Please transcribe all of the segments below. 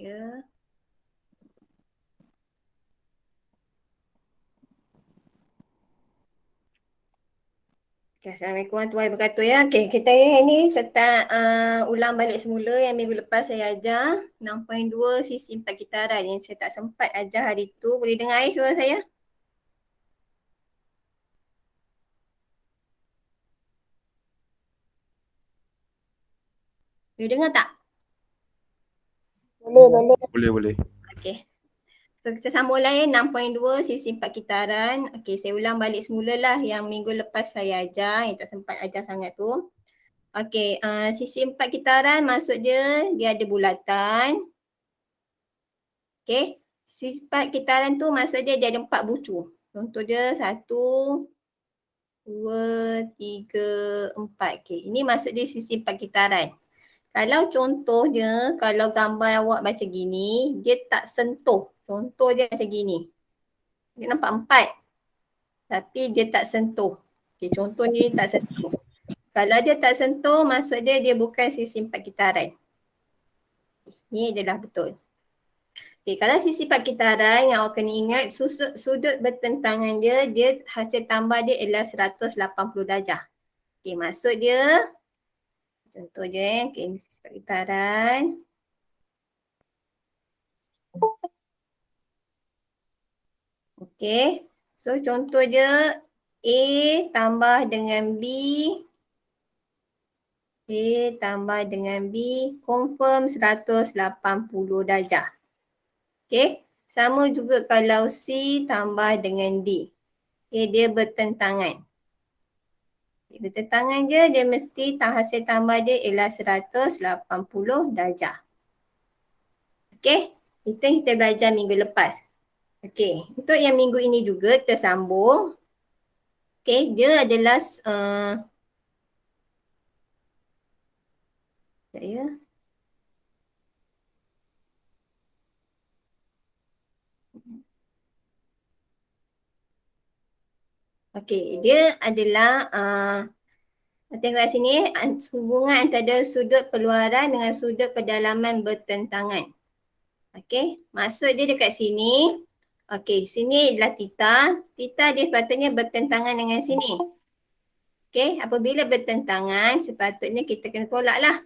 Ya. Okay, Assalamualaikum warahmatullahi wabarakatuh ya. Okay, kita ni start ulang balik semula yang minggu lepas saya ajar 6.2 sisi 4 kitaran yang saya tak sempat ajar hari tu. Boleh dengar suara saya? Boleh dengar tak? Boleh. Okay. So kita sambung lain 6.2 sisi 4 kitaran. Okay, saya ulang balik semula lah yang minggu lepas saya ajar, yang tak sempat ajar sangat tu. Okay, sisi 4 kitaran maksud dia ada bulatan. Okay, sisi 4 kitaran tu maksud dia ada 4 bucu. Contoh dia 1, 2, 3, 4. Okay, ini maksud dia sisi 4 kitaran. Kalau contohnya, kalau gambar awak macam gini, dia tak sentuh. Contoh dia macam gini. Dia nampak 4. Tapi dia tak sentuh. Okay, contoh ni tak sentuh. Kalau dia tak sentuh, maksud dia bukan sisi 4 kitaran. Ni adalah betul. Okay, kalau sisi 4 kitaran yang awak kena ingat, sudut bertentangan dia hasil tambah dia ialah 180 darjah. Okay, maksud dia, contoh je okay, sisi 4 kitaran. Okay, so contoh dia A tambah dengan B, A tambah dengan B, confirm 180 darjah. Okay, sama juga kalau C tambah dengan D. Okay, dia bertentangan. Bertentangan dia mesti hasil tambah dia ialah 180 darjah. Okay, itu yang kita belajar minggu lepas. Okay, untuk yang minggu ini juga tersambung. Okay, dia adalah saya. Okay, dia adalah tengok kat sini hubungan antara sudut peluaran dengan sudut pedalaman bertentangan. Okay, maksud dia dekat sini. Okay, sini adalah theta. Theta dia sepatutnya bertentangan dengan sini. Okay, apabila bertentangan sepatutnya kita kena tolak lah.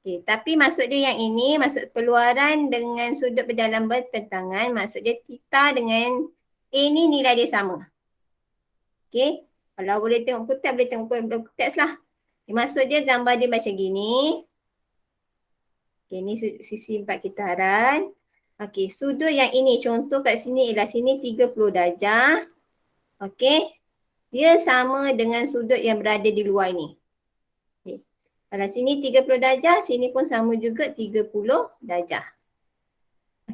Okay, tapi maksud dia yang ini, maksud peluaran dengan sudut berdalam bertentangan, maksud dia theta dengan A ni nilai dia sama. Okay, kalau boleh tengok kutip, boleh tengok kutip lah. Maksud dia gambar dia macam gini. Okay, ni sisi 4 kitaran. Okay, sudut yang ini, contoh kat sini ialah sini 30 darjah. Okay, dia sama dengan sudut yang berada di luar ni. Okay. Kalau sini 30 darjah, sini pun sama juga 30 darjah.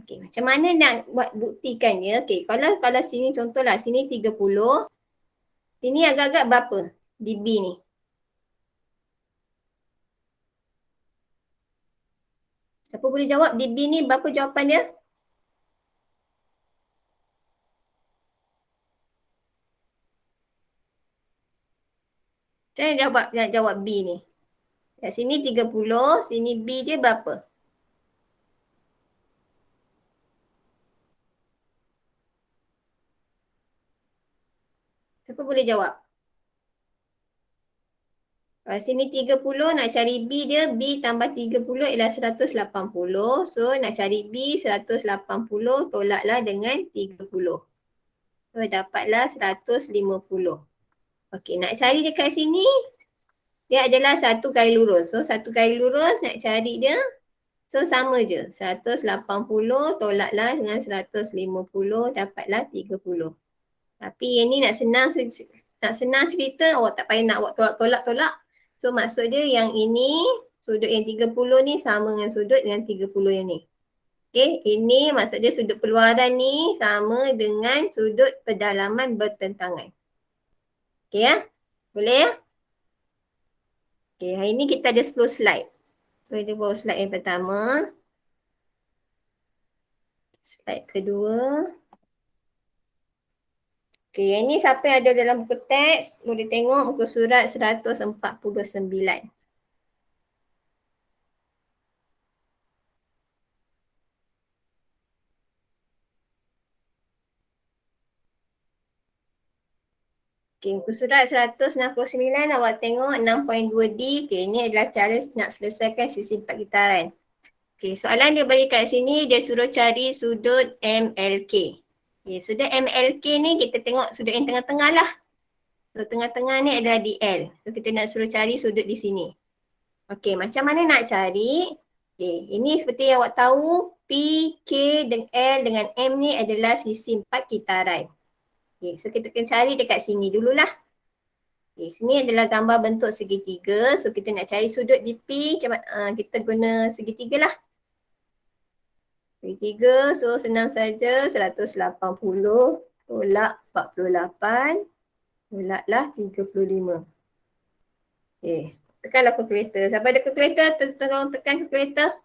Okay, macam mana nak buat buktikannya? Okay, kalau sini contohlah, sini 30. Sini agak-agak berapa di B ni? Siapa boleh jawab di B ni berapa jawapan dia? Saya nak jawab B ni. Kat sini 30, sini B dia berapa? Siapa boleh jawab? Sini 30 nak cari B dia, B tambah 30 ialah 180. So nak cari B 180 tolaklah dengan 30. So dapatlah 150. Okey, nak cari dekat sini dia adalah satu garis lurus. So satu garis lurus nak cari dia. So sama je. 180 tolaklah dengan 150 dapatlah 30. Tapi yang ni nak senang cerita, awak tak payah nak awak tolak-tolak. So maksud dia yang ini, sudut yang 30 ni sama dengan sudut dengan 30 yang ni. Okay, ini maksud dia sudut peluaran ni sama dengan sudut pedalaman bertentangan. Okay ya? Boleh ya? Okay, hari ni kita ada 10 slide. So kita bawa slide yang pertama. Slide kedua. Okay, yang ni siapa yang ada dalam buku teks, boleh tengok muka surat 149. Okay, muka surat 169, awak tengok 6.2D. Okay, ini adalah cara nak selesaikan sisi empat gitaran. Okay, soalan dia bagi kat sini, dia suruh cari sudut MLK. Okay, sudut MLK ni kita tengok sudut yang tengah-tengah lah. So, tengah-tengah ni adalah DL. So, kita nak suruh cari sudut di sini. Okay, macam mana nak cari? Okay, ini seperti yang awak tahu, P, K dan L dengan M ni adalah sisi empat kitaran. Okay, so kita akan cari dekat sini dululah. Okay, sini adalah gambar bentuk segitiga. So, kita nak cari sudut di P, kita guna segitiga lah. Segitiga, so senang saja 180 tolak 48 tolaklah 35. Okay, tekanlah kalkulator. Siapa ada kalkulator, tolong tekan kalkulator.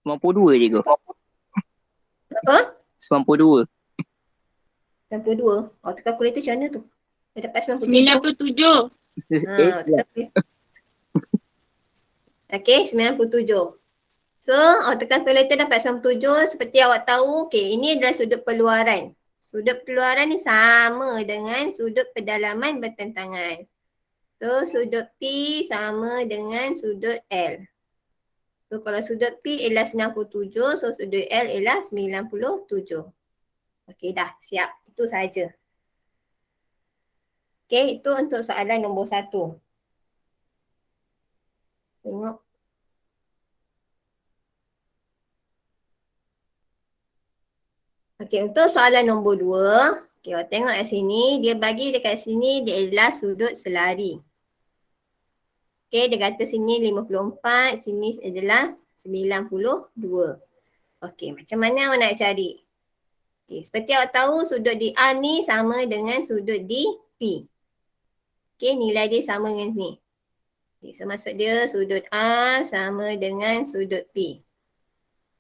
dua je ke? Berapa? 92. 92. Oh, tekan kalkulator macam mana tu? Dia dapat 97. 97. Tekan. Okay, 97. So, awak tekan kalkulator dapat 97. Seperti awak tahu, okay, ini adalah sudut peluaran. Sudut peluaran ni sama dengan sudut pedalaman bertentangan. So, sudut P sama dengan sudut L. So, kalau sudut P ialah 97, so sudut L ialah 97. Okey, dah siap. Itu sahaja. Okey, itu untuk soalan nombor 1. Tengok. Okey, untuk soalan nombor 2. Okey, awak tengok kat sini. Dia bagi dekat sini dia adalah sudut selari. Okey, dia kata sini 54, sini adalah 92. Okey, macam mana awak nak cari? Okey, seperti awak tahu sudut di A ni sama dengan sudut di P. Okey, nilai dia sama dengan ni. Okay, so maksud dia sudut A sama dengan sudut P.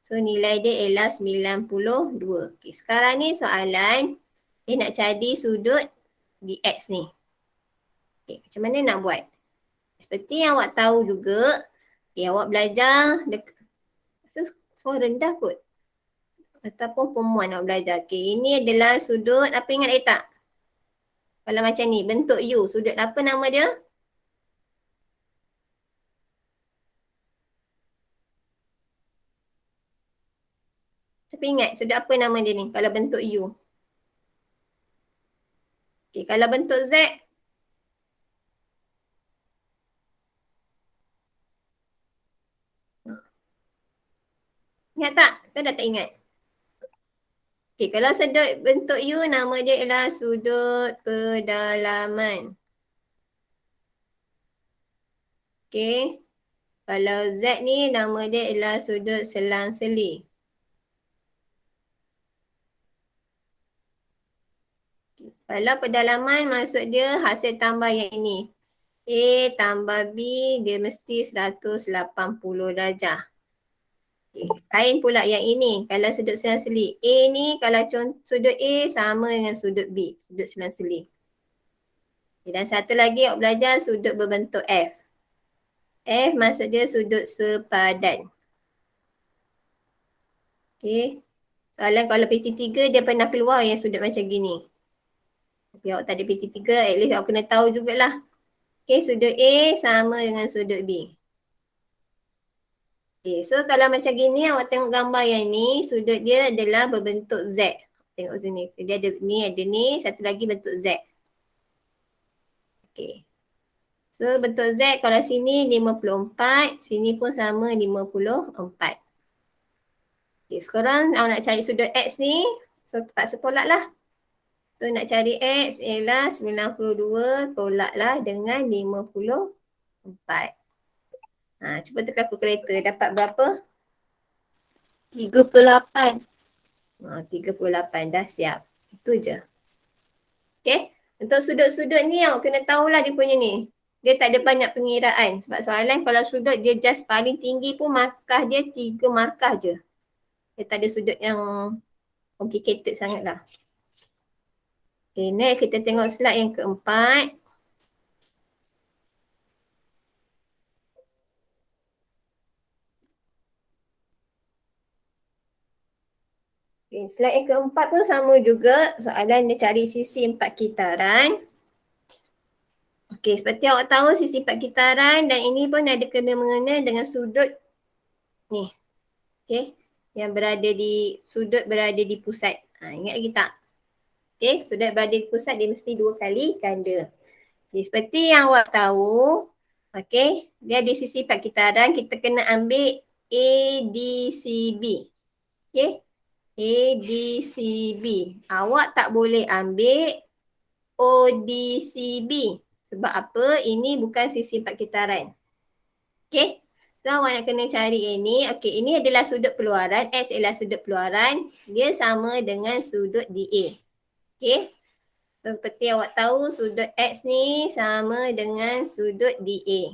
So nilai dia ialah 92. Okey, sekarang ni soalan dia nak cari sudut di X ni. Okey, macam mana nak buat? Seperti yang awak tahu juga, awak belajar suara rendah kot. Ataupun form 1 awak belajar. Okey, ini adalah sudut, apa ingat tak? Kalau macam ni, bentuk U, sudut apa nama dia? Tapi ingat, sudut apa nama dia ni kalau bentuk U? Okey, kalau bentuk Z? Ingat tak? Kita dah tak ingat. Okey, kalau sudut bentuk U nama dia ialah sudut pedalaman. Okey. Kalau Z ni nama dia ialah sudut selang-seli. Kalau pedalaman maksud dia hasil tambah yang ini. A tambah B dia mesti 180 darjah. Okay. Lain pula yang ini. Kalau sudut selang-seli. A ni kalau sudut A sama dengan sudut B. Sudut selang-seli. Okay. Dan satu lagi awak belajar sudut berbentuk F. F maksud dia sudut sepadan. Okay. Soalan kalau PT3 dia pernah keluar yang sudut macam gini. Tapi awak tak ada PT3, at least awak kena tahu jugalah. Okay, sudut A sama dengan sudut B. Okay, so kalau macam gini awak tengok gambar yang ni, sudut dia adalah berbentuk Z. Tengok sini, dia ada ni, satu lagi bentuk Z. Okay. So bentuk Z kalau sini 54, sini pun sama 54. Okay, sekarang awak nak cari sudut X ni, so terpaksa tolak lah. So nak cari X ialah 92 tolaklah dengan 54. Cuba tekan kalkulator. Dapat berapa? 38. 38. Dah siap. Itu je. Okay. Untuk sudut-sudut ni awak kena tahulah dia punya ni. Dia tak ada banyak pengiraan. Sebab soalan kalau sudut dia just paling tinggi pun markah dia 3 markah je. Dia tak ada sudut yang complicated sangat lah. Okay, next kita tengok slide yang keempat. Okay, slide yang keempat pun sama juga. Soalan dia cari sisi empat kitaran. Okey, seperti awak tahu sisi empat kitaran dan ini pun ada kena-mengena dengan sudut ni. Okey, yang berada di sudut berada di pusat. Ingat lagi tak? Okey, sudut berada di pusat dia mesti 2 kali ganda. Okey, seperti yang awak tahu, okey, dia ada sisi empat kitaran, kita kena ambil ADCB. Okey, ADCB. Awak tak boleh ambil ODCB. Sebab apa? Ini bukan sisi empat kitaran. Okey. So awak nak kena cari ini. Okey, ini adalah sudut peluaran. X adalah sudut peluaran. Dia sama dengan sudut DA. Okey. Seperti awak tahu sudut X ni sama dengan sudut DA.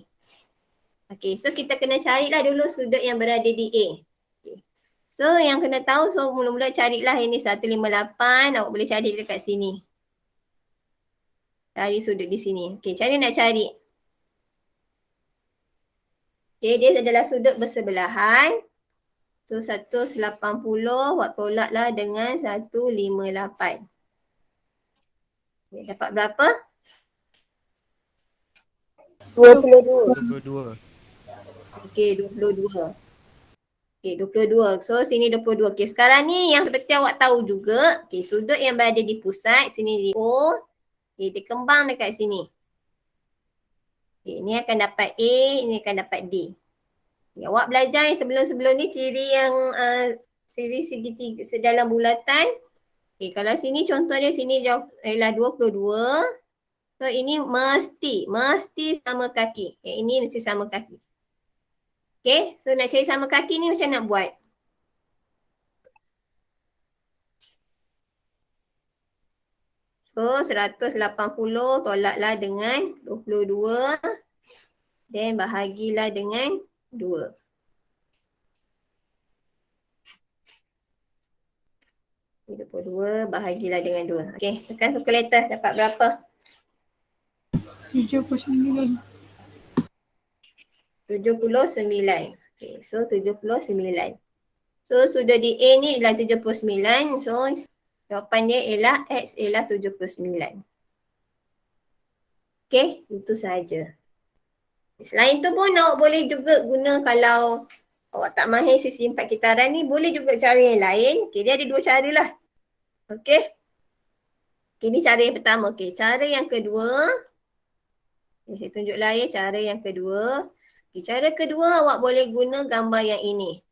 Okey, so kita kena carilah dulu sudut yang berada di A. Okay. So yang kena tahu, so mula-mula carilah ini 158, awak boleh cari dekat sini. Cari sudut di sini. Okey, cara nak cari. Okey, dia adalah sudut bersebelahan. So 180, awak tolaklah dengan 158. Okay, dapat berapa? 22. Okey, 22. Okey, 22. So sini 22. Okey, sekarang ni yang seperti awak tahu juga, okey, sudut yang berada di pusat, sini di O, okey, dia kembang dekat sini. Okey, ni akan dapat A, ini akan dapat D. Okay, awak belajar yang sebelum-sebelum ni ciri yang ciri segitiga dalam bulatan. Okey, kalau sini contohnya sini jauh ialah 22. So ini mesti sama kaki. Okay, ini mesti sama kaki. Okay, so nak cari sama kaki ni macam nak buat? So 180 tolaklah dengan 22. Dan bahagilah dengan 2. Okay, 22 bahagilah dengan 2. Okay, tekan kalkulator dapat berapa? 79. 79. Okay, so 79. So sudut di A ni ialah 79. So jawapan dia ialah X ialah 79. Okay, itu sahaja. Selain tu pun awak boleh juga guna kalau awak tak mahir sisi empat kitaran ni, boleh juga cara yang lain. Okay, dia ada 2 cara lah. Okay. Okay, ni cara yang pertama. Okay, cara yang kedua. Okay, saya tunjuk layar cara yang kedua. Okay, cara kedua awak boleh guna gambar yang ini.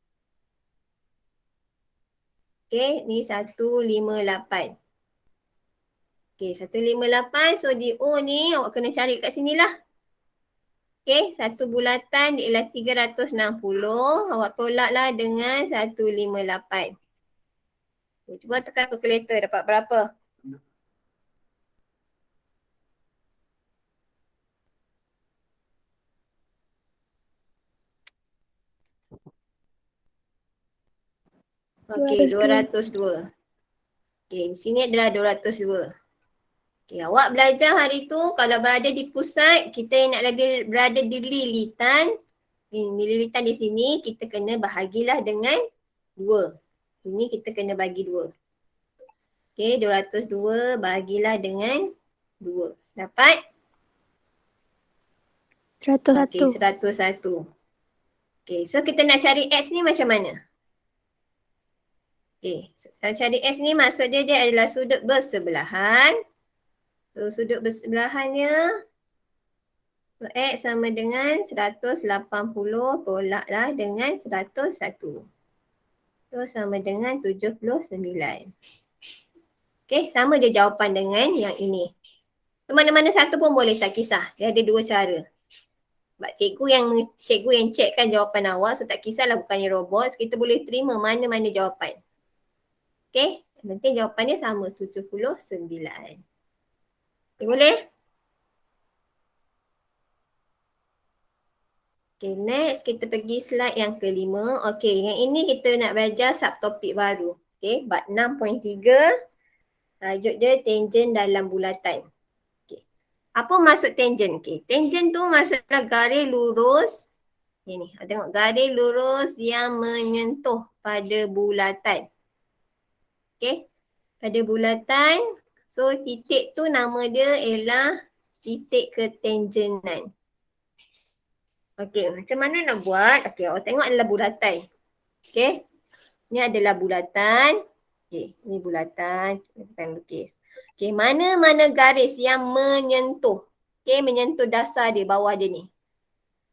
Okay, ni 158. Okay, 158. So di O ni awak kena cari kat sini lah. Okay, satu bulatan dia ialah 360. Awak tolaklah dengan 158. Okay, cuba tekan kalkulator dapat berapa? Okey, 202. Okey, sini adalah 202. Okey, awak belajar hari tu kalau berada di pusat, kita nak berada di lilitan. Ini lilitan di sini, kita kena bahagilah dengan 2. Sini kita kena bagi 2. Okey, 202 bahagilah dengan 2. Dapat? 101. Okey, 101. Okey, so kita nak cari X ni macam mana? Okay, kalau cari X ni maksudnya dia adalah sudut bersebelahan. So sudut bersebelahannya so, X sama dengan 180 tolaklah dengan 101. So sama dengan 79. Okay, sama je jawapan dengan yang ini. So, mana-mana satu pun boleh, tak kisah. Dia ada 2 cara. Sebab cikgu yang cekkan jawapan awak, so tak kisahlah bukannya robot. So, kita boleh terima mana-mana jawapan. Okay, yang penting jawapannya sama 79. Okay, boleh? Okay, next kita pergi slide yang kelima. Okay, yang ini kita nak belajar subtopik baru. Okay, bab 6.3. Tajuk dia tangent dalam bulatan. Okay, apa maksud tangent? Okay, tangent tu maksudnya garis lurus. Ini, tengok garis lurus yang menyentuh pada bulatan. Okay. Pada bulatan, so titik tu nama dia ialah titik ketangenan. Okay, macam mana nak buat? Okay, awak tengok adalah bulatan. Okay, ni adalah bulatan. Okay, ni bulatan. Kita akan lukis. Okay, mana-mana garis yang menyentuh. Okay, menyentuh dasar dia, bawah dia ni.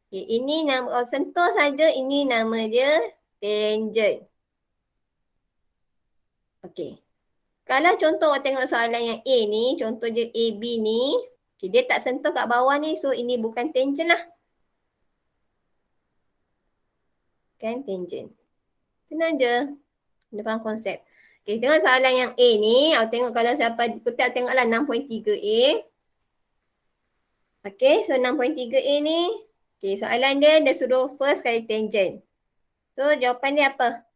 Okay, ini nama, sentuh saja, ini nama dia tangent. Okay. Kalau contoh awak tengok soalan yang A ni, contoh je AB ni, okay, dia tak sentuh kat bawah ni, so ini bukan tangent lah. Kan tangent. Senang je. Dia faham konsep. Okay, tengok soalan yang A ni, awak tengok kalau siapa kutip tengoklah 6.3A. Okay, so 6.3A ni, okay, soalan dia suruh first kali tangent. So jawapan dia apa?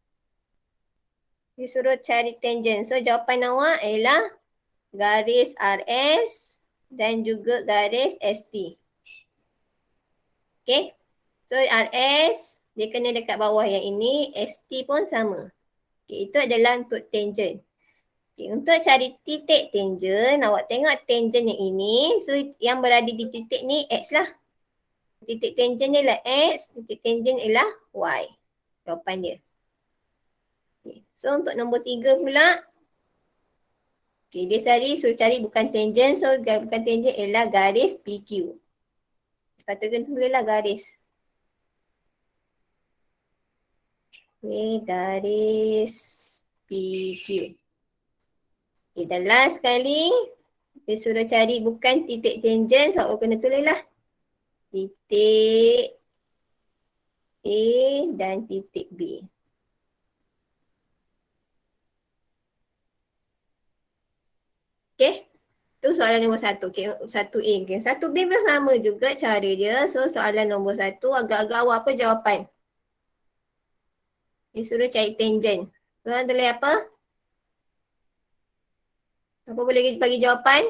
Dia suruh cari tangent. So jawapan awak ialah garis RS dan juga garis ST. Okay. So RS dia kena dekat bawah yang ini, ST pun sama. Okay, itu adalah untuk tangent. Okay, untuk cari titik tangent, awak tengok tangent yang ini, so yang berada di titik ni X lah. Titik tangent dia ialah X, titik tangent ialah Y. Jawapan dia. Okay. So untuk nombor 3 pula, okay, dia cari bukan tangent, so bukan tangent ialah garis PQ. Patutnya tulislah garis. Okay, garis PQ. Okay, dan last sekali, dia suruh cari bukan titik tangent, so awak kena tulislah titik A dan titik B. Okay, tu soalan nombor 1. Okay, 1A. Okay, 1B pun sama juga cara dia. So, soalan nombor 1 agak-agak awak apa jawapan? Dia suruh cari tangent. Tuan tulis apa? Apa boleh bagi jawapan?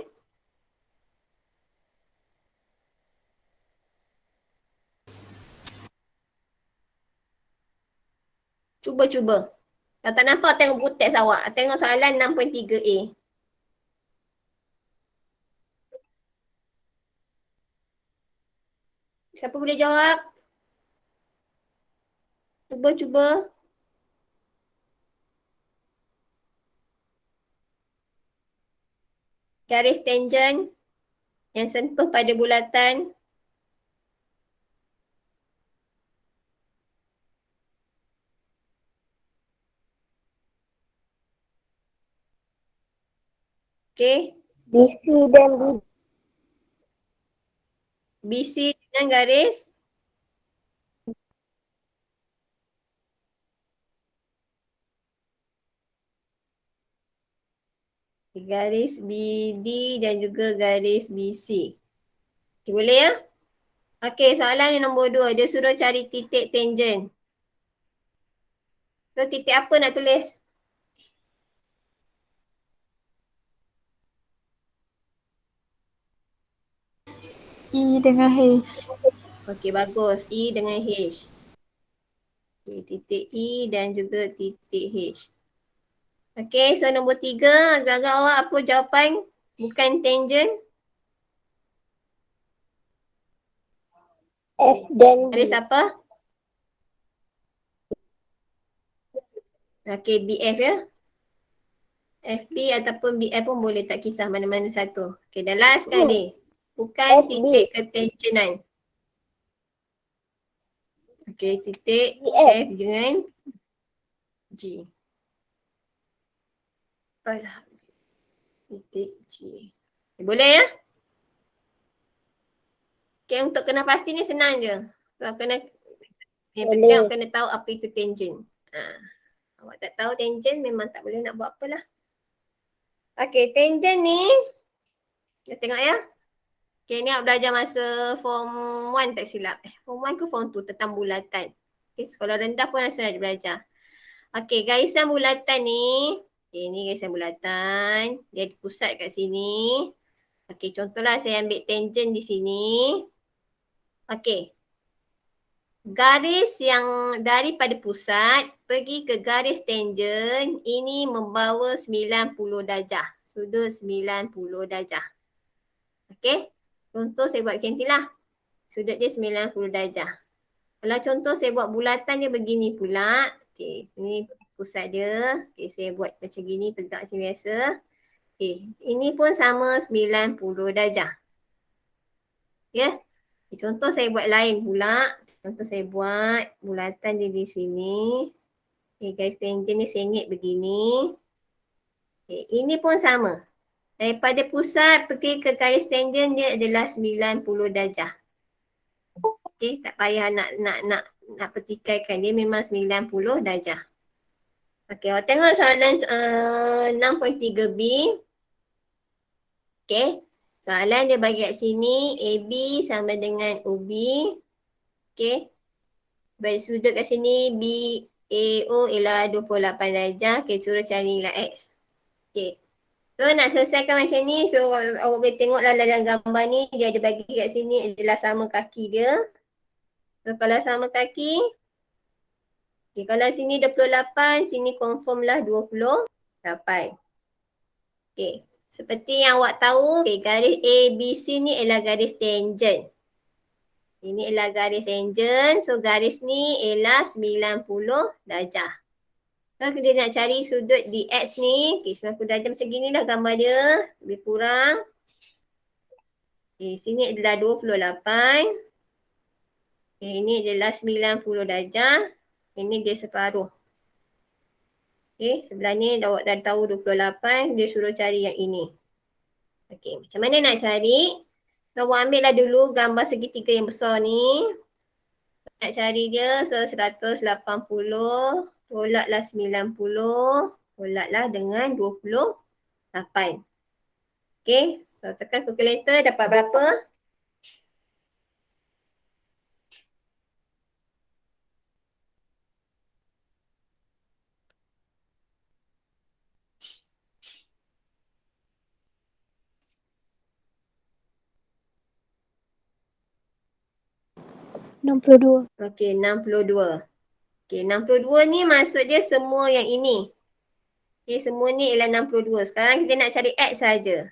Cuba. Kalau tak nampak tengok buku teks awak. Tengok soalan 6.3A. Siapa boleh jawab? Cuba. Garis tangent yang sentuh pada bulatan. Okay. BC dan BD. BC dengan garis BD dan juga garis BC. Okay, boleh ya? Okay, soalan yang nombor 2. Dia suruh cari titik tangent. So, titik apa nak tulis? E dengan H. Okay, bagus. E dengan H. Okay, titik E dan juga titik H. Okay, so nombor 3. Agak-agak awak apa jawapan? Bukan tangent. F dan B. Garis apa? Okay, BF ya. FB ataupun BF pun boleh, tak kisah mana-mana satu. Okay, dan last sekali. Bukan FB. titik ketangenan. Okay, titik BF. F dengan G. Alah. Titik G. Okay, boleh ya? Okay, untuk kena pasti ni senang je. Awak kena, yang penting awak kena tahu apa itu tangent. Awak tak tahu tangent memang tak boleh nak buat apalah. Okay, tangent ni, kita tengok ya. Okay, ni awak belajar masa form 1 tak silap. Form 1 ke form 2 tentang bulatan. Okay, sekolah rendah pun rasa nak belajar. Okay, garisan bulatan ni. Okay, ni garisan bulatan. Dia ada pusat kat sini. Okay, contohlah saya ambil tangent di sini. Okay. garis yang daripada pusat pergi ke garis tangent ini membawa 90 darjah. Sudut 90 darjah. Okey. Contoh saya buat macam ni lah. Sudut dia 90 darjah. Kalau contoh saya buat bulatan dia begini pula. Okey, ini pusat dia. Okey, saya buat macam gini tegak macam biasa. Okey, ini pun sama 90 darjah. Ya. Contoh saya buat lain pula. Contoh saya buat bulatan dia di sini. Okey, garis tangent ni sengit begini. Okey, ini pun sama. Daripada pusat pergi ke garis tangent dia adalah 90 darjah. Okey, tak payah nak petikaikan, dia memang 90 darjah. Okey, awak tengok soalan 6.3b. Okey. Soalan dia bagi kat sini AB sama dengan OB. Okey. Bagi sudut kat sini BAO ialah 28 darjah. Okey, suruh cari nilai X. Okey. So nak selesaikan macam ni, so awak boleh tengoklah dalam gambar ni, dia ada bagi kat sini adalah sama kaki dia. So kalau sama kaki, okay, kalau sini 28, sini confirm lah 28. Okay, seperti yang awak tahu, okay, garis ABC ni ialah garis tangent. Ini ialah garis tangent, so garis ni ialah 90 darjah. So kita nak cari sudut DX ni, okay, 90 darjah macam gini lah gambar dia, lebih kurang. Okay, sini adalah 28. Okay, ini adalah 90 darjah. Ini dia separuh. Okay, sebelah ni awak dah tahu 28, dia suruh cari yang ini. Okay, macam mana nak cari? So, awak ambil lah dulu gambar segitiga yang besar ni. Nak cari dia, so 180, tolaklah 90, tolaklah dengan 28. Okay, so tekan calculator dapat berapa? RM62. Okey, 62. Okey, 62 ni maksud dia semua yang ini. Okey, semua ni ialah 62. Sekarang kita nak cari X saja.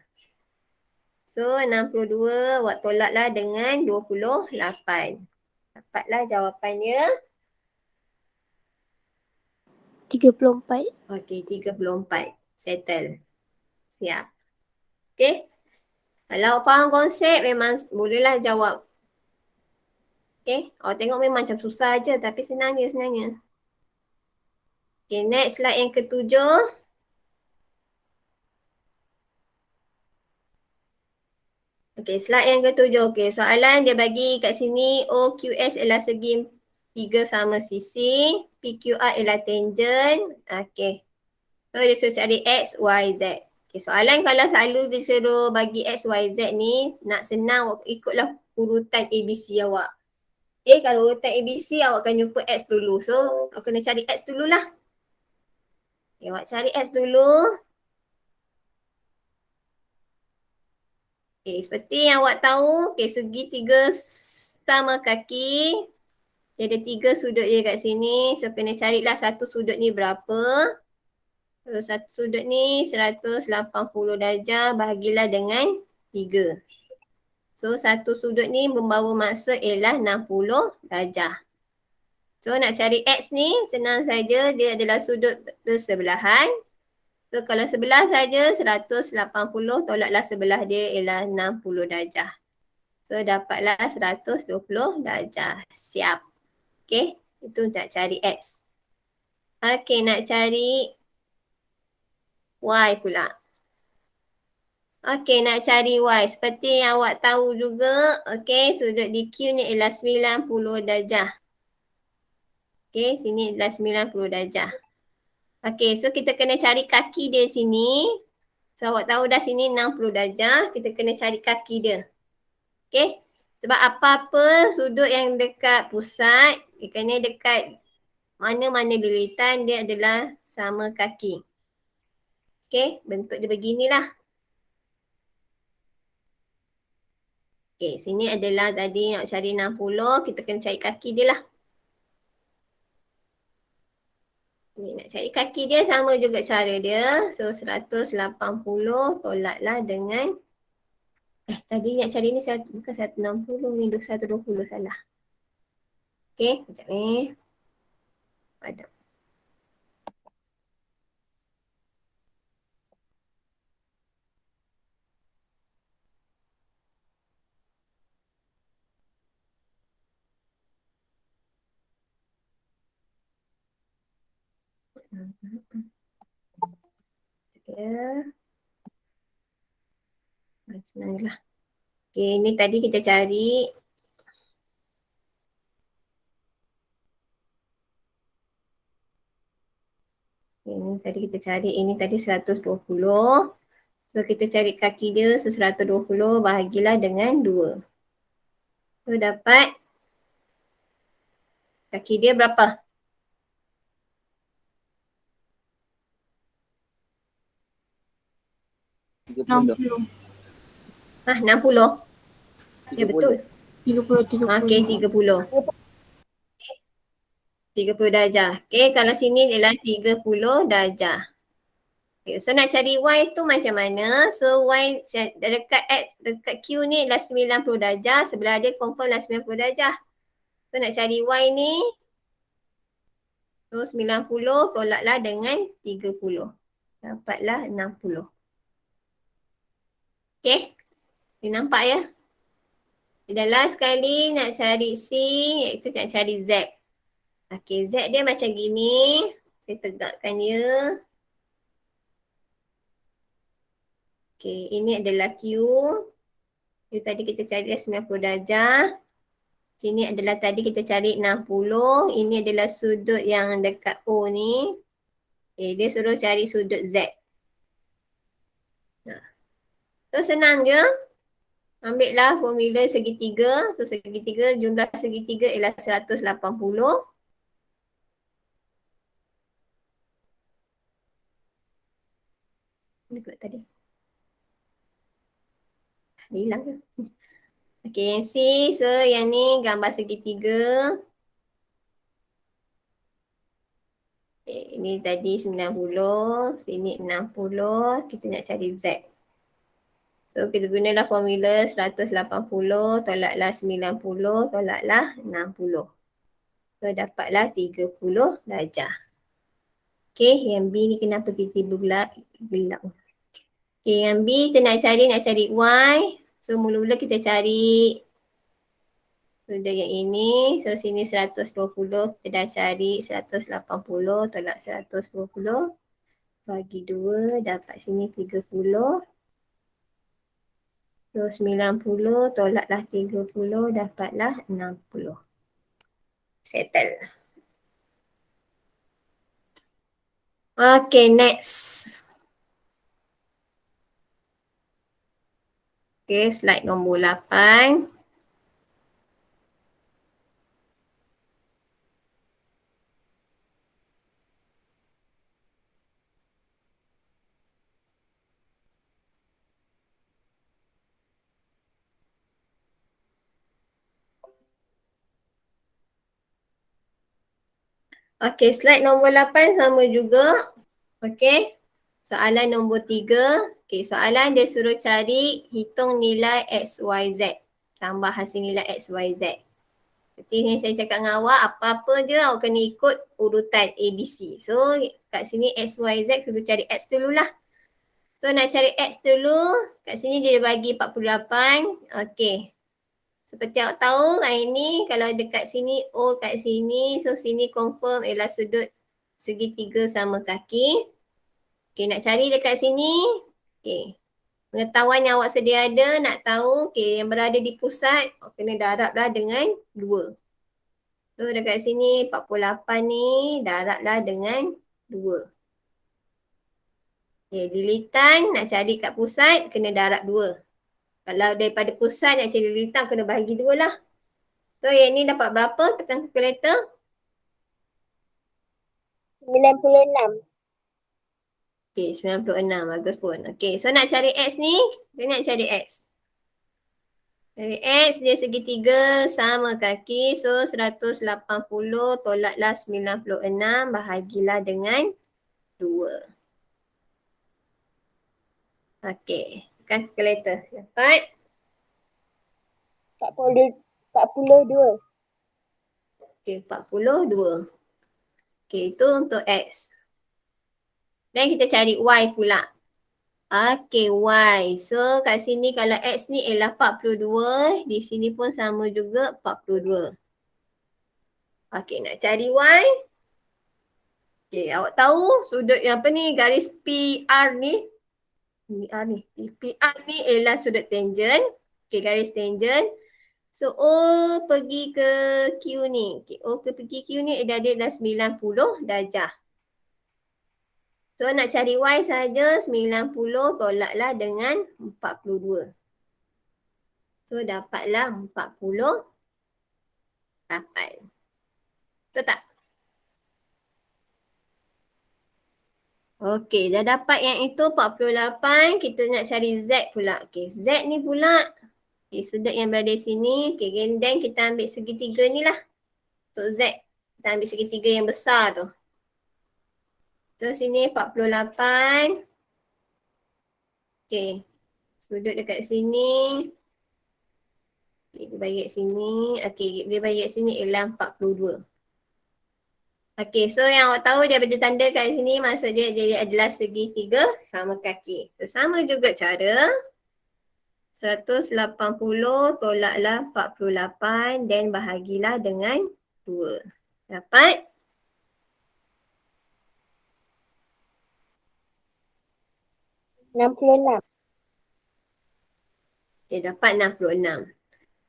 So, 62 awak tolaklah dengan 28. Dapatlah jawapannya. 34. Okey, 34. Settle. Siap. Okey. Kalau faham konsep memang bolehlah jawab. Okay, awak tengok memang macam susah je tapi senang je sebenarnya. Okay, next slide yang ketujuh. Okay, slide yang ketujuh. Okay, soalan dia bagi kat sini OQS ialah segi 3 sama sisi, PQR ialah tangent. Okay, so dia suruh cari X, Y, Z. Okay, soalan kalau selalu disuruh bagi X, Y, Z ni nak senang ikutlah urutan ABC awak. Okay, kalau urutan ABC awak akan jumpa X dulu. So, awak kena cari X dululah. Okay, awak cari X dulu. Okay, seperti yang awak tahu, okay, segitiga sama kaki. Dia ada 3 sudut dia kat sini. So, kena carilah satu sudut ni berapa. So, satu sudut ni 180 darjah bahagilah dengan 3. So, satu sudut ni membawa maksud ialah 60 darjah. So, nak cari X ni senang saja. Dia adalah sudut bersebelahan. So, kalau sebelah saja 180, tolaklah sebelah dia ialah 60 darjah. So, dapatlah 120 darjah. Siap. Okay, itu nak cari X. Okay, nak cari Y pula. Okay, nak cari Y. Seperti yang awak tahu juga, okay, sudut DQ ni ialah 90 darjah. Okay, sini adalah 90 darjah. Okay, so kita kena cari kaki dia sini. So, awak tahu dah sini 60 darjah, kita kena cari kaki dia. Okay, sebab apa-apa sudut yang dekat pusat, kena dekat mana-mana lilitan, dia adalah sama kaki. Okay, bentuk dia beginilah. Okay, sini adalah tadi nak cari 60, kita kena cari kaki dia lah. Ni nak cari kaki dia sama juga cara dia. So 180 tolaklah dengan tadi nak cari ni bukan 160 ni 120 salah. Okey, sekejap ni. Padam. Ya. Senang je lah. Okey, ni tadi kita cari ini tadi kita cari ini tadi 120. So kita cari kaki dia, so 120 bahagilah dengan 2. So dapat kaki dia berapa? 30. 60? Ya 30. betul. 30. Okey, 30. 30 darjah. Okey, kalau sini adalah 30 darjah. Okay, so nak cari Y tu macam mana? So Y dekat X, dekat Q ni adalah 90 darjah. Sebelah dia confirm lah 90 darjah. So nak cari Y ni. So 90 tolaklah dengan 30. Dapatlah 60. Okay. Dia nampak ya? Dan last sekali nak cari C, iaitu nak cari Z. Okay, Z dia macam gini. Saya tegakkan dia. Okay, ini adalah Q. Q tadi kita cari 90 darjah. Sini adalah tadi kita cari 60. Ini adalah sudut yang dekat O ni. Okay, dia suruh cari sudut Z. So senang je. Ambil lah formula segitiga. So segitiga, jumlah segitiga ialah 180. Ini pula tadi. Hilang ke? Okay, yang C. So yang ni gambar segitiga. Okay, ini tadi 90. Sini 60. Kita nak cari Z. So kita gunalah formula 180 tolaklah 90 tolaklah 60. So dapatlah 30 darjah. Okay, yang B ni kenapa tiba-tiba gelap? Okay, yang B kita nak cari Y. So mula-mula kita cari sudut yang ini. So sini 120, kita dah cari 180 tolak 120. Bagi 2, dapat sini 30. So 90 tolaklah 30, dapatlah 60. Settle. Okay, next. Okay, slide nombor 8. Okay, slide nombor 8 sama juga. Okay, soalan nombor 3. Okay, soalan dia suruh cari, hitung nilai X, Y, Z. Tambah hasil nilai X, Y, Z. Seperti yang saya cakap dengan awak, apa-apa je awak kena ikut urutan A, B, C. So, kat sini X, Y, Z, kita cari X dululah. So, nak cari X dulu. Kat sini dia bagi 48. Okay. Seperti awak tahu, ini kalau dekat sini O kat sini, so sini confirm ialah sudut segitiga sama kaki. Okay, nak cari dekat sini. Okay. Pengetahuan yang awak sedia ada, nak tahu, okay, yang berada di pusat, kena darablah dengan 2. So, dekat sini 48 ni, darablah dengan 2. Okay, lilitan, nak cari kat pusat, kena darab 2. Kalau daripada pusat nak cari lilitan, kena bahagi 2 lah. So, yang ni dapat berapa? Tekan kalkulator. 96. Okay, 96. Bagus pun. Okay, so nak cari X ni, kita nak cari X. Dari X dia segitiga sama kaki. So 180 tolaklah 96 bahagilah dengan 2. Okey. Kan kalkulator. Dapat 42. okey 42. Okey itu untuk X. Dan kita cari Y pula. Okey Y. So kat sini kalau X ni ialah 42. Di sini pun sama juga 42. Okey nak cari Y. Okey awak tahu sudut yang apa ni garis PR ni. PR ni. PR ni ialah sudut tangent. Okey garis tangent. So O pergi ke Q ni. Okay, O pergi Q ni dia ada 90 darjah. So nak cari Y saja 90 tolaklah dengan 42. So dapatlah 48. Betul tak? Okey, dah dapat yang itu 48. Kita nak cari Z pula. Okey, Z ni pula. Okey, sudut yang berada di sini. Okey, then kita ambil segitiga ni lah. Untuk Z. Kita ambil segitiga yang besar tu. So sini 48. Okey. Sudut dekat sini. Okey, dia bagi kat sini. Okey, dia bagi kat sini ialah 42. Okey, so yang awak tahu dia ada tanda kat sini maksud dia adalah segitiga sama kaki. So, sama juga cara. 180 tolaklah 48 dan bahagilah dengan 2. Dapat? RM66. Dia dapat 66.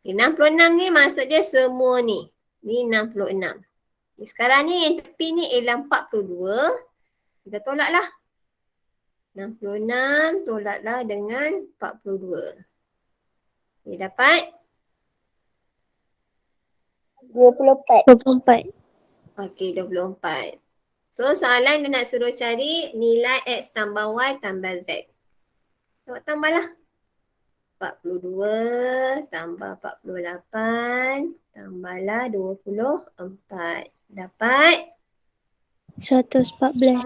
Okay, 66 ni maksud dia semua ni. Ni 66. Okay, sekarang ni yang tepi ni ialah 42. Kita tolaklah. 66 tolaklah dengan 42. Okay, dapat? 24. 24. Okey, 24. So soalan dia nak suruh cari nilai X tambah Y tambah Z. Awak tambahlah. 42 tambah 48 tambahlah 24. Dapat 114.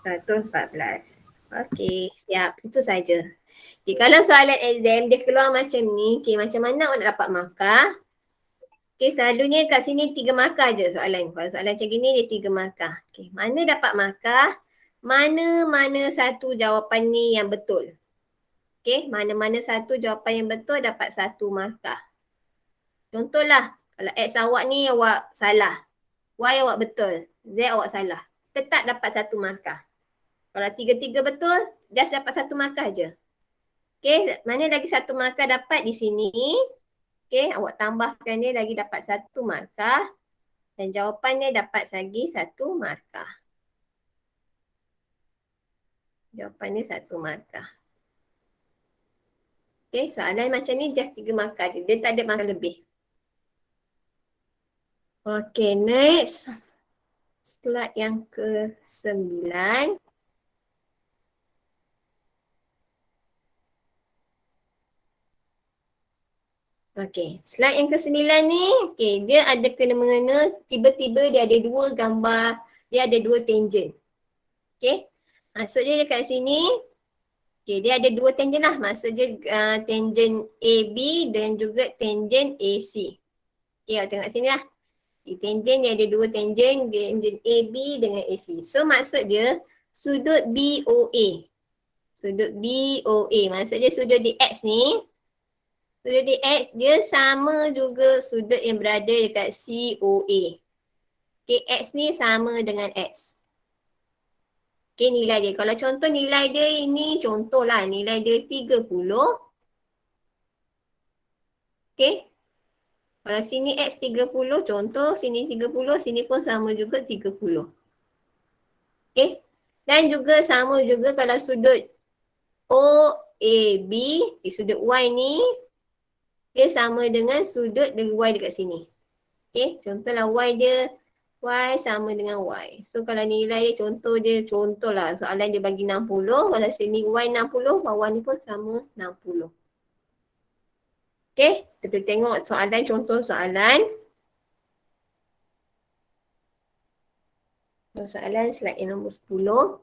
114. Okey, siap. Itu saja. Okay, kalau soalan exam dia keluar macam ni, okay, macam mana awak nak dapat markah? Okay, selalunya kat sini 3 markah je soalan. Kalau soalan macam gini dia 3 markah. Okay, mana dapat markah? Mana-mana satu jawapan ni yang betul. Okay, mana-mana satu jawapan yang betul dapat 1 markah. Contohlah, kalau X awak ni awak salah. Y awak betul. Z awak salah. Tetap dapat 1 markah. Kalau 3-3 betul, just dapat 1 markah je. Okay, mana lagi 1 markah dapat di sini. Okay, awak tambahkan dia lagi dapat 1 markah. Dan jawapannya dapat lagi 1 markah. Jawapannya 1 markah. Okay, soalan macam ni just 3 markah je. Dia tak ada markah lebih. Okay, next. Slide yang ke-9. Okey, slide yang ke-9 ni, okey, dia ada kena-mengena, tiba-tiba dia ada 2 gambar, dia ada 2 tangent. Okey, maksud dia dekat sini, okey, dia ada 2 tangent lah, maksud dia tangent AB dan juga tangent AC. Okey, awak tengok sini lah. Okay, tangent dia ada 2 tangent AB dengan AC. So maksud dia sudut BOA. Sudut BOA, maksud dia sudut di X ni. Sudut di X dia sama juga sudut yang berada dekat COA. Okay, X ni sama dengan X. Okay, nilai dia. Kalau contoh nilai dia ini, contohlah nilai dia 30. Okay. Kalau sini X 30, contoh sini 30, sini pun sama juga 30. Okay. Dan juga sama juga kalau sudut OAB, sudut Y ni, dia sama dengan sudut Y dekat sini. Okay, contohlah Y dia, Y sama dengan Y. So kalau nilai dia contohlah soalan dia bagi 60. Kalau sini Y 60, bawah ni pun sama 60. Okey, kita tengok soalan, contoh soalan. Soalan slide yang nombor 10.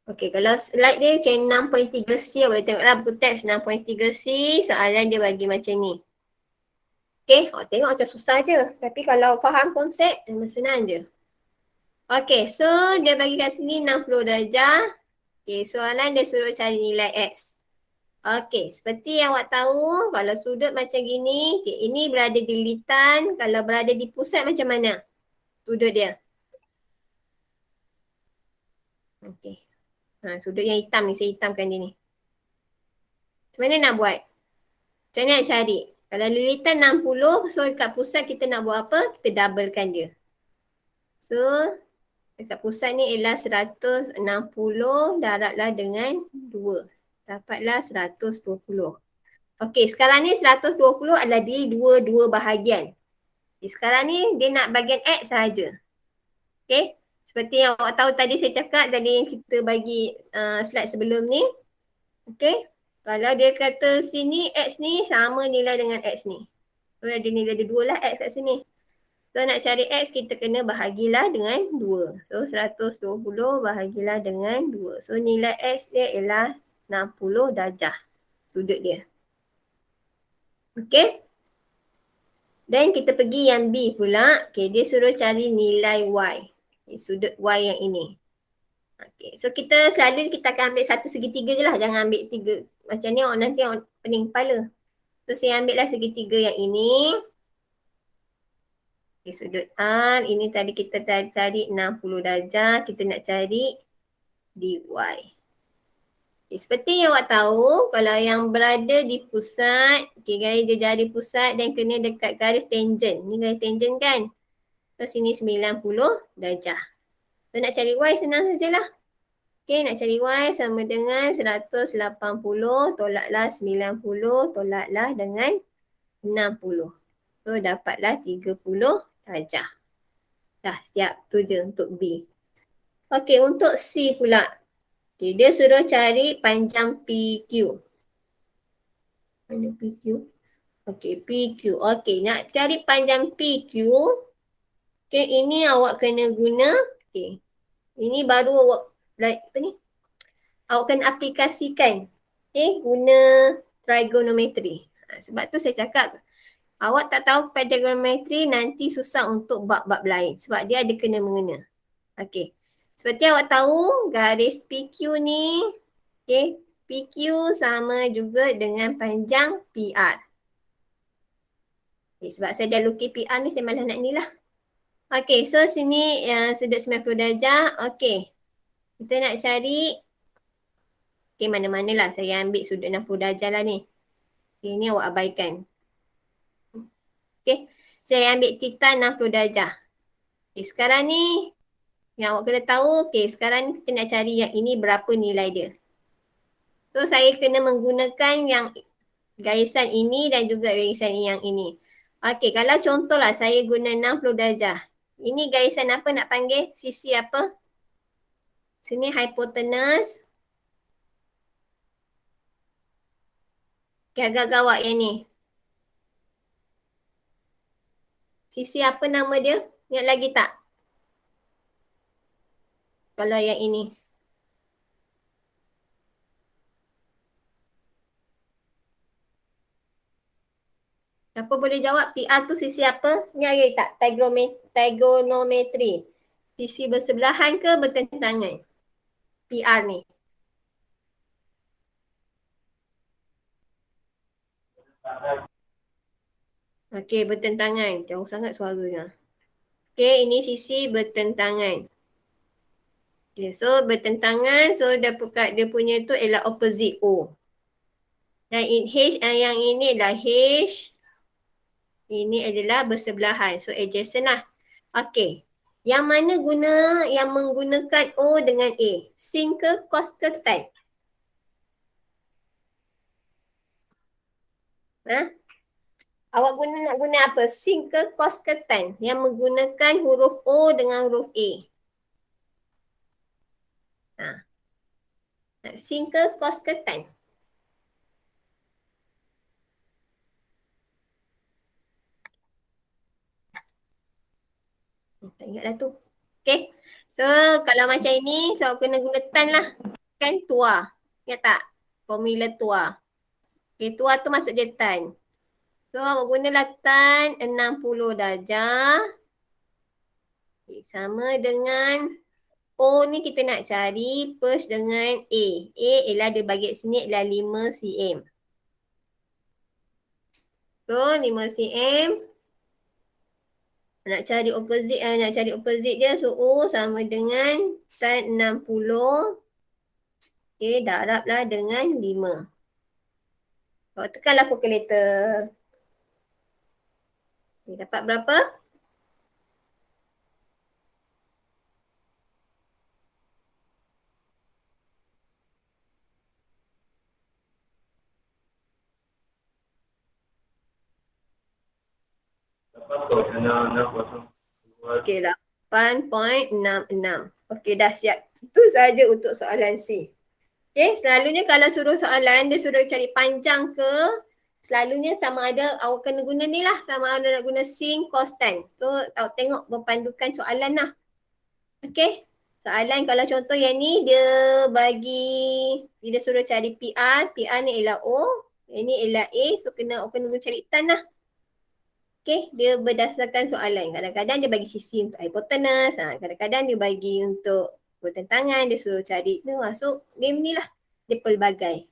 Okey, kalau slide dia macam 6.3C, boleh tengoklah buku teks 6.3C, soalan dia bagi macam ni. Okey, awak tengok macam susah je. Tapi kalau faham konsep, memang senang je. Okey, so dia bagi kat sini 60 darjah. Okey, soalan dia suruh cari nilai X. Okey, seperti yang awak tahu, kalau sudut macam gini, okay, ini berada di litan, kalau berada di pusat macam mana sudut dia? Okey. Sudut yang hitam ni, saya hitamkan dia ni. Macam mana nak buat? Macam mana nak cari? Kalau lilitan 60, so dekat pusat kita nak buat apa? Kita doublekan dia. So, dekat pusat ni ialah 160 darablah dengan 2. Dapatlah 120. Okey, sekarang ni 120 adalah di dua bahagian. Okay, sekarang ni dia nak bahagian X sahaja. Okey, seperti yang awak tahu tadi saya cakap, tadi kita bagi slide sebelum ni. Okey, kalau dia kata sini X ni sama nilai dengan X ni. So ada nilai ada 2 lah X kat sini. So nak cari X kita kena bahagilah dengan 2. So 120 bahagilah dengan 2. So nilai X dia ialah 60 darjah sudut dia. Okey. Dan kita pergi yang B pula. Okey, dia suruh cari nilai Y. Okay, sudut Y yang ini. Okey, so kita selalu kita akan ambil satu segitiga je lah. Jangan ambil tiga. Macam ni nanti orang pening kepala. So saya ambil lah segitiga yang ini. Okay, sudut R. Ini tadi kita cari 60 darjah. Kita nak cari DY. Okay, seperti yang awak tahu, kalau yang berada di pusat, okay, garis dia jari pusat dan kena dekat garis tangent. Ni garis tangent kan? So sini 90 darjah. So nak cari Y senang sajalah. Okay, nak cari Y sama dengan 180 tolaklah 90 tolaklah dengan 60. So dapatlah 30 darjah. Dah siap, tu je untuk B. Okay, untuk C pula. Okay, dia suruh cari panjang PQ. Mana PQ? Okay, PQ. Okay, nak cari panjang PQ. Okay, ini awak kena guna. Okay, ini baru awak, apa ni? Awak kena aplikasikan. Okay, guna trigonometry. Sebab tu saya cakap, awak tak tahu trigonometry nanti susah untuk bab-bab lain. Sebab dia ada kena mengena. Okay. Seperti awak tahu, garis PQ ni, okay, PQ sama juga dengan panjang PR. Okay, sebab saya dah lukis PR ni, saya malah nak ni lah. Okay, so sini sudut 90 darjah. Okay, kita nak cari, okay, mana-manalah saya ambil sudut 60 darjah lah ni. Okay, ni awak abaikan. Okay, saya ambil theta 60 darjah. Okay, sekarang ni, yang awak kena tahu, okay, sekarang ni kita nak cari yang ini berapa nilai dia. So, saya kena menggunakan yang garisan ini dan juga garisan yang ini. Okay, kalau contohlah saya guna 60 darjah. Ini garisan apa nak panggil? Sisi apa? Sini hypotenuse. Okay, agak gawat yang ni. Sisi apa nama dia? Ingat lagi tak? Kalau yang ini. Siapa boleh jawab PR tu sisi apa? Ingat lagi tak? Trigonometry. Sisi bersebelahan ke bertentangan? PR ni. Okey, bertentangan. Jauh sangat suaranya. Okey, ini sisi bertentangan. Okay, so bertentangan, so dia punya tu ialah opposite O. Dan H yang ini adalah H. Ini adalah bersebelahan. So adjacent lah. Okey. Yang mana yang menggunakan O dengan A? Sin ke cos ke tan? Awak nak guna apa? Sin ke cos ke tan? Yang menggunakan huruf O dengan huruf A. Nak sin ke cos ke tan? Tak ingat lah tu. Okay. So kalau macam ini, so kena guna tan lah. Kan tua. Ingat tak? Formula tua. Okay, tua tu maksud dia tan. So gunalah tan 60 darjah. Okay, sama dengan O ni kita nak cari first dengan A. A ialah dia bagi sini ialah 5 cm. So 5 cm. Nak cari opposite dia. So O sama dengan tan 60. Okay, darablah dengan 5. So tekanlah kalkulator. Okay, dapat berapa? Okey, 8.66. Okey, dah siap. Itu saja untuk soalan C. Okey, selalunya kalau suruh soalan, dia suruh cari panjang ke, selalunya sama ada awak kena guna ni lah, sama ada nak guna sin, cos, tan. So, awak tengok berpandukan soalan lah. Okey, soalan kalau contoh yang ni, dia bagi, dia suruh cari PR, PR ni ialah O, yang ni ialah A, so awak kena guna cari tan lah. Okay, dia berdasarkan soalan. Kadang-kadang dia bagi sisi untuk hipotenus, kadang-kadang dia bagi untuk pertentangan, dia suruh cari. Dia masuk game ni lah. Dia pelbagai.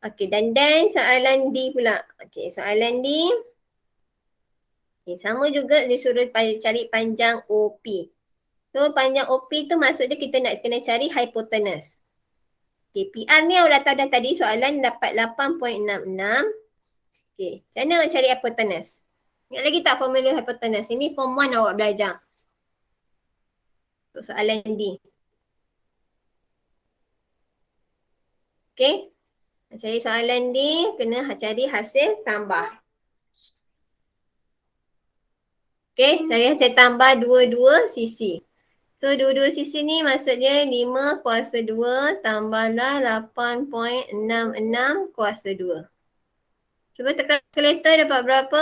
Okay, dan soalan D pula. Okay, soalan D. Okay, sama juga dia suruh cari panjang OP. So, panjang OP tu maksudnya kita nak kena cari hipotenus. Okay, PR ni awak dah tahu dah tadi soalan dapat 8.66. Okay, macam mana nak cari hipotenus? Ingat lagi tak formula hipotenus? Ini form 1 awak belajar. Untuk soalan D. Okay. Nak cari soalan D, kena cari hasil tambah. Okay, cari hasil tambah dua-dua sisi. So, dua-dua sisi ni maksudnya 5 kuasa 2 tambahlah 8.66 kuasa 2. Cuba tekan kalkulator dapat berapa?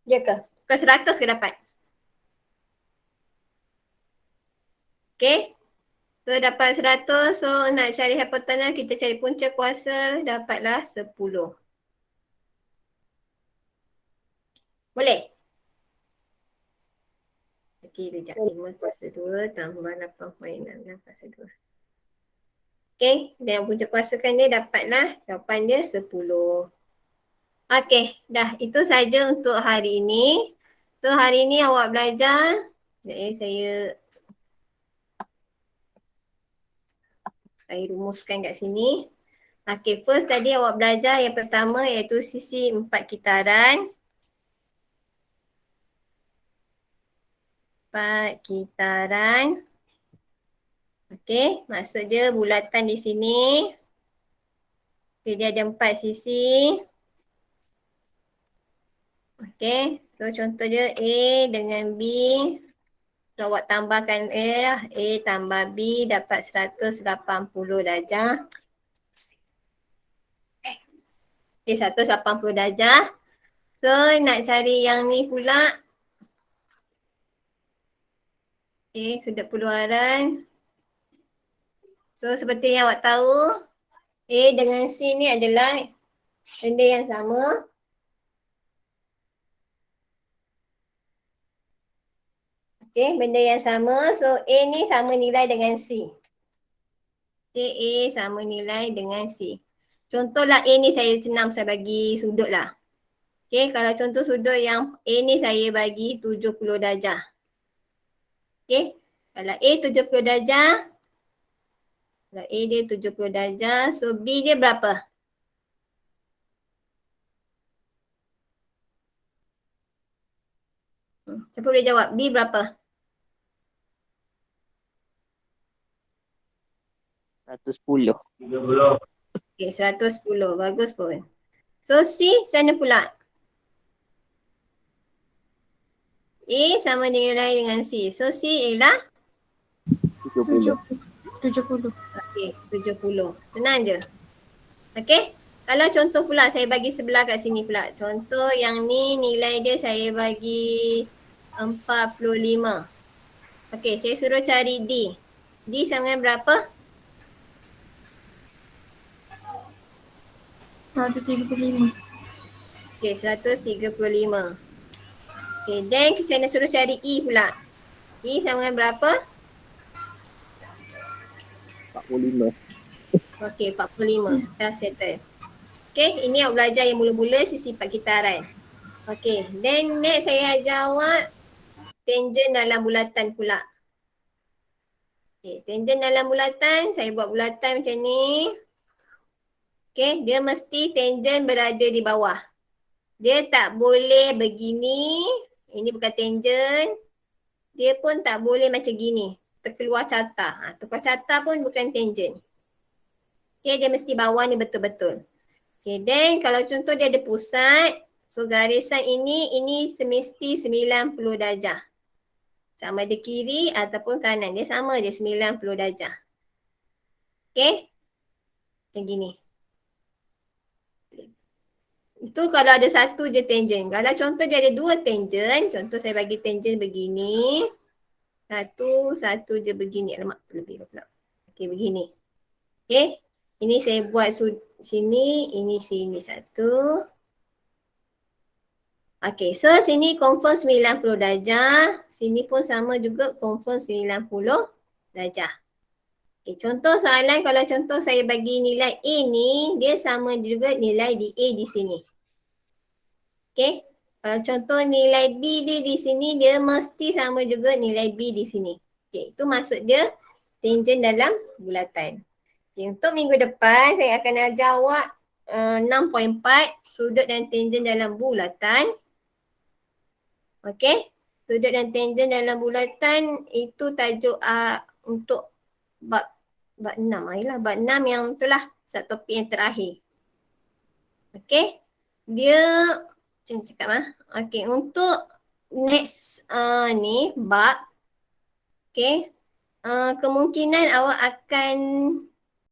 Ya ke? Bukan 100 ke dapat? Okay. So dapat 100, so nak cari hipotenus kita cari punca kuasa, dapatlah 10. Boleh? Okay, sekejap. 5 kuasa 2 tambah 8.66 kuasa 2. Okay, dan punca kuasakan dia dapatlah jawapan dia 10. Okay, dah itu saja untuk hari ini. So hari ini awak belajar, saya rumuskan kat sini. Okay, first tadi awak belajar yang pertama iaitu sisi 4 kitaran. 4 kitaran. Okay, maksud dia bulatan di sini. Okay, dia ada 4 sisi. Okay, so contoh dia A dengan B. So awak tambahkan A lah. A tambah B dapat 180 darjah. Okay, 180 darjah. So nak cari yang ni pula. Okay, sudut pengeluaran. So seperti yang awak tahu, A dengan C ni adalah benda yang sama. Okay, benda yang sama. So A ni sama nilai dengan C. Okay, A sama nilai dengan C. Contohlah A ni saya senang saya bagi sudut lah. Okay, kalau contoh sudut yang A ni saya bagi 70 darjah. Okay, kalau A 70 darjah, kalau A dia 70 darjah, so B dia berapa? Siapa boleh jawab? B berapa? 110. Okey, 110. Bagus pun. So C macam mana pula? A sama nilai dengan C. So C ialah 70. 70. okey, 70. Senang je. Okey. Kalau contoh pula saya bagi sebelah kat sini pula. Contoh yang ni nilai dia saya bagi 45. Okey, saya suruh cari D. D sama dengan berapa? 135. Okey, 135. Okey, then saya nak suruh cari E pula. E sama dengan berapa? 45. Okey, 45. Dah settle. Okey, ini awak belajar yang mula-mula sifat kitaran. Okey, then next saya ajar awak tangent dalam bulatan pula. Okey, tangent dalam bulatan, saya buat bulatan macam ni. Okey, dia mesti tangent berada di bawah. Dia tak boleh begini. Ini bukan tangent. Dia pun tak boleh macam gini. Terkeluar carta. Terkeluar carta pun bukan tangent. Okey, dia mesti bawah ni betul-betul. Okay, then kalau contoh dia ada pusat, so garisan ini semesti 90 darjah. Sama ada kiri ataupun kanan, dia sama je 90 darjah. Okay, macam gini. Itu kalau ada satu je tangent. Kalau contoh dia ada dua tangent, contoh saya bagi tangent begini. Satu je begini. Alamak, terlebih pula. Okay, begini. Okay, ini saya buat sini, ini sini satu. Okay, so sini confirm 90 darjah. Sini pun sama juga confirm 90 darjah. Okay, contoh soalan kalau contoh saya bagi nilai A ni, dia sama juga nilai di A di sini. Okay, kalau contoh nilai B dia di sini, dia mesti sama juga nilai B di sini. Okay, itu maksud dia tangent dalam bulatan. Okay, untuk minggu depan saya akan ajar awak 6.4 sudut dan tangent dalam bulatan. Okey, sudut dan tangent dalam bulatan itu tajuk untuk bab 6 lah. Bab 6 yang itulah satu topik yang terakhir. Okey, dia macam cakap okey, untuk next ni bab okey, kemungkinan awak akan